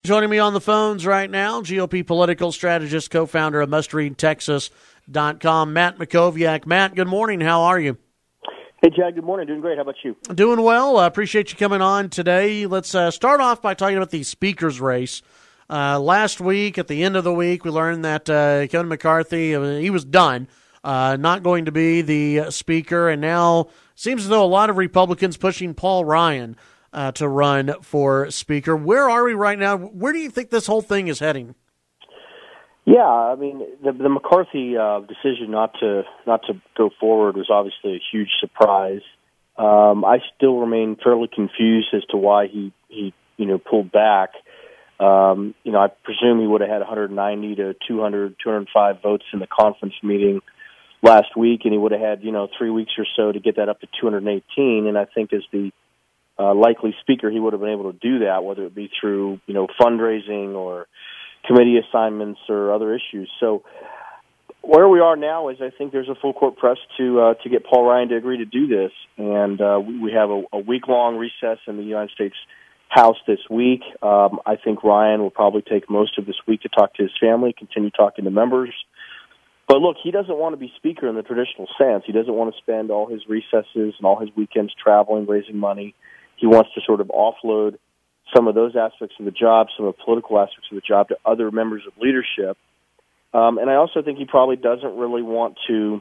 Joining me on the phones right now, GOP political strategist, co-founder of MustReadTexas.com, Matt Mackowiak. Matt, good morning. How are you? Hey, Chad. Good morning. Doing great. How about you? Doing well. I appreciate you coming on today. Let's start off by talking about the speaker's race. Last week, at the end of the week, we learned that Kevin McCarthy, he was done, not going to be the speaker, and now it seems as though a lot of Republicans pushing Paul Ryan to run for speaker. Where are we right now? Where do you think this whole thing is heading? Yeah, I mean, the McCarthy decision not to go forward was obviously a huge surprise. I still remain fairly confused as to why he pulled back. I presume he would have had 190 to 200, 205 votes in the conference meeting last week, and he would have had 3 weeks or so to get that up to 218. And I think as the likely speaker, he would have been able to do that, whether it be through fundraising or committee assignments or other issues. So where we are now is I think there's a full court press to get Paul Ryan to agree to do this, and we have a week-long recess in the United States House this week. I think Ryan will probably take most of this week to talk to his family, continue talking to members. But look, he doesn't want to be speaker in the traditional sense. He doesn't want to spend all his recesses and all his weekends traveling, raising money. He wants to sort of offload some of those aspects of the job, some of the political aspects of the job, to other members of leadership. And I also think he probably doesn't really want to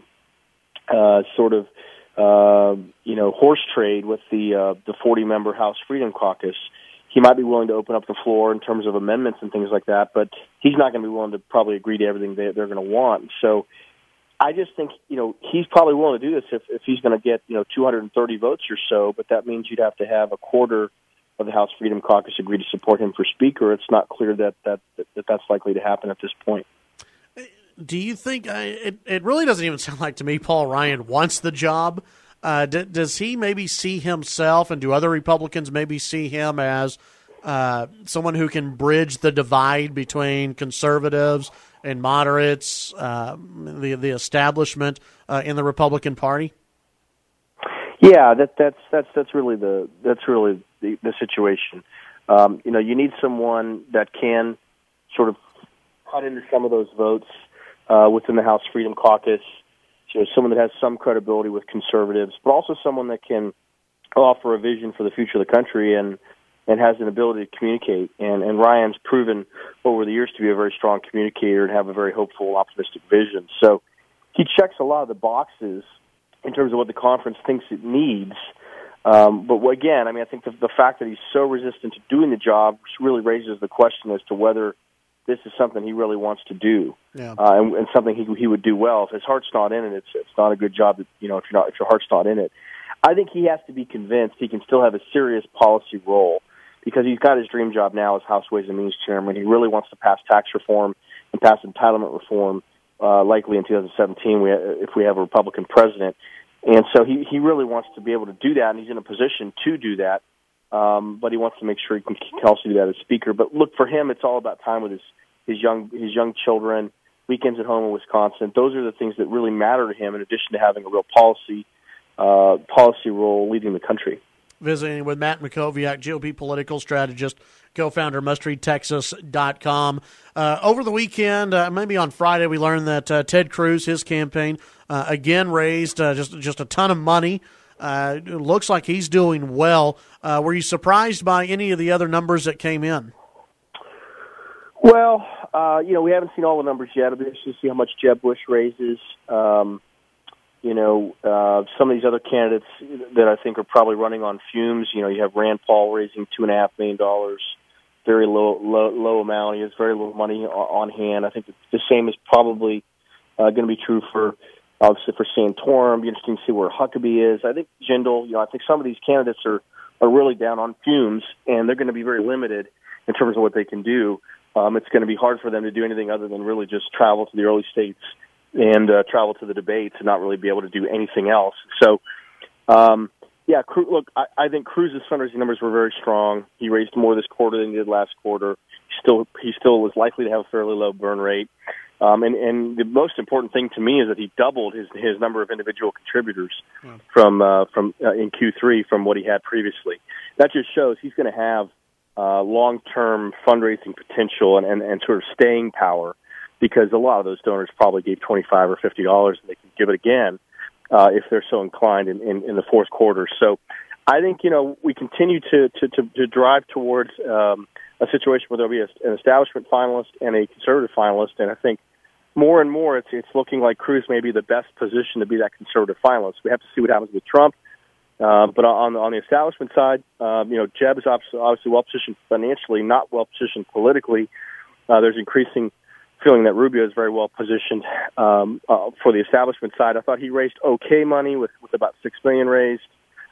horse trade with the 40-member House Freedom Caucus. He might be willing to open up the floor in terms of amendments and things like that, but he's not going to be willing to probably agree to everything they're going to want. So I just think, he's probably willing to do this if he's going to get, 230 votes or so, but that means you'd have to have a quarter of the House Freedom Caucus agree to support him for speaker. It's not clear that that's likely to happen at this point. Do you think it really doesn't even sound like to me Paul Ryan wants the job? Does he maybe see himself, and do other Republicans maybe see him as someone who can bridge the divide between conservatives and moderates, the establishment in the Republican Party? Yeah, that's really the situation. You need someone that can sort of cut into some of those votes within the House Freedom Caucus. Someone that has some credibility with conservatives, but also someone that can offer a vision for the future of the country and has an ability to communicate. And Ryan's proven over the years to be a very strong communicator and have a very hopeful, optimistic vision. So he checks a lot of the boxes in terms of what the conference thinks it needs. But again, I think the fact that he's so resistant to doing the job really raises the question as to whether this is something he really wants to do, and something he would do well. If his heart's not in it, it's not a good job. If your heart's not in it, I think he has to be convinced he can still have a serious policy role, because he's got his dream job now as House Ways and Means Chairman. He really wants to pass tax reform and pass entitlement reform, likely in 2017 if we have a Republican president. And so he really wants to be able to do that, and he's in a position to do that. But he wants to make sure he can also do that as speaker. But look, for him, it's all about time with his young children, weekends at home in Wisconsin. Those are the things that really matter to him, in addition to having a real policy role leading the country. Visiting with Matt Mackowiak, GOP political strategist, co-founder of MustReadTexas.com. Over the weekend, maybe on Friday, we learned that Ted Cruz, his campaign, again raised just a ton of money. It looks like he's doing well. Were you surprised by any of the other numbers that came in? Well, we haven't seen all the numbers yet. It'll be interesting to see how much Jeb Bush raises. Some of these other candidates that I think are probably running on fumes. You have Rand Paul raising $2.5 million, very low amount. He has very little money on hand. I think the same is probably going to be true for Santorum. It'll be interesting to see where Huckabee is. I think Jindal. I think some of these candidates are really down on fumes, and they're going to be very limited in terms of what they can do. It's going to be hard for them to do anything other than really just travel to the early states and travel to the debates and not really be able to do anything else. So, look, I think Cruz's fundraising numbers were very strong. He raised more this quarter than he did last quarter. He still was likely to have a fairly low burn rate. And the most important thing to me is that he doubled his number of individual contributors from in Q3 from what he had previously. That just shows he's going to have long-term fundraising potential and sort of staying power, because a lot of those donors probably gave $25 or $50, and they can give it again if they're so inclined in the fourth quarter. So I think, we continue to drive towards a situation where there'll be an establishment finalist and a conservative finalist, and I think more and more it's looking like Cruz may be the best position to be that conservative finalist. We have to see what happens with Trump. But on the establishment side, Jeb is obviously well-positioned financially, not well-positioned politically. There's increasing feeling that Rubio is very well-positioned for the establishment side. I thought he raised okay money with about $6 million raised.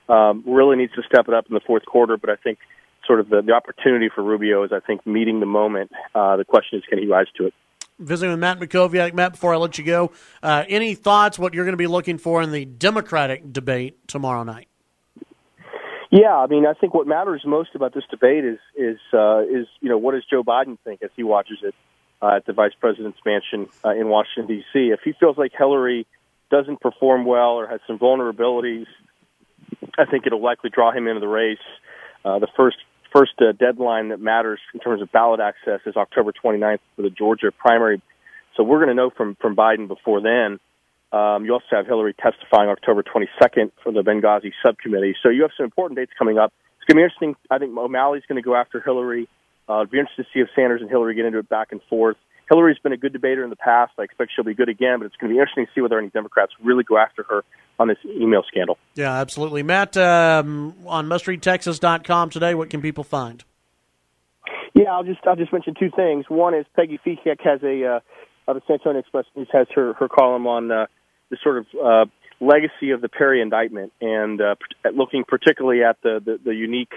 Really needs to step it up in the fourth quarter, but I think sort of the opportunity for Rubio is, I think, meeting the moment. The question is, can he rise to it? Visiting with Matt Mackowiak. Matt, before I let you go, any thoughts what you're going to be looking for in the Democratic debate tomorrow night? Yeah, I mean, I think what matters most about this debate is what does Joe Biden think as he watches it at the vice president's mansion in Washington, D.C. If he feels like Hillary doesn't perform well or has some vulnerabilities, I think it'll likely draw him into the race. The first deadline that matters in terms of ballot access is October 29th for the Georgia primary. So we're going to know from Biden before then. You also have Hillary testifying October 22nd for the Benghazi subcommittee. So you have some important dates coming up. It's going to be interesting. I think O'Malley's going to go after Hillary. It'll be interesting to see if Sanders and Hillary get into it back and forth. Hillary's been a good debater in the past. I expect she'll be good again, but it's going to be interesting to see whether any Democrats really go after her on this email scandal. Yeah, absolutely. Matt, on mustreadtexas.com today, what can people find? Yeah, I'll just mention two things. One is Peggy Fischek has the San Antonio Express News has her column on the sort of legacy of the Perry indictment, and looking particularly at the unique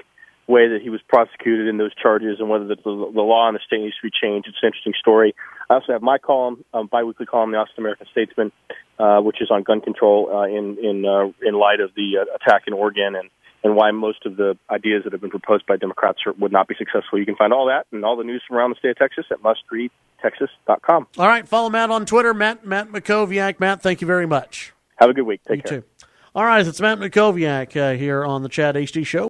way that he was prosecuted in those charges and whether the law in the state needs to be changed. It's an interesting story. I also have my column, biweekly column, the Austin American Statesman, which is on gun control in light of the attack in Oregon and why most of the ideas that have been proposed by Democrats would not be successful. You can find all that and all the news from around the state of Texas at mustreadtexas.com. All right, follow Matt on Twitter, Matt Mackowiak. Matt, thank you very much. Have a good week. Take care. You too. All right, it's Matt Mackowiak here on the Chad Hasty Show.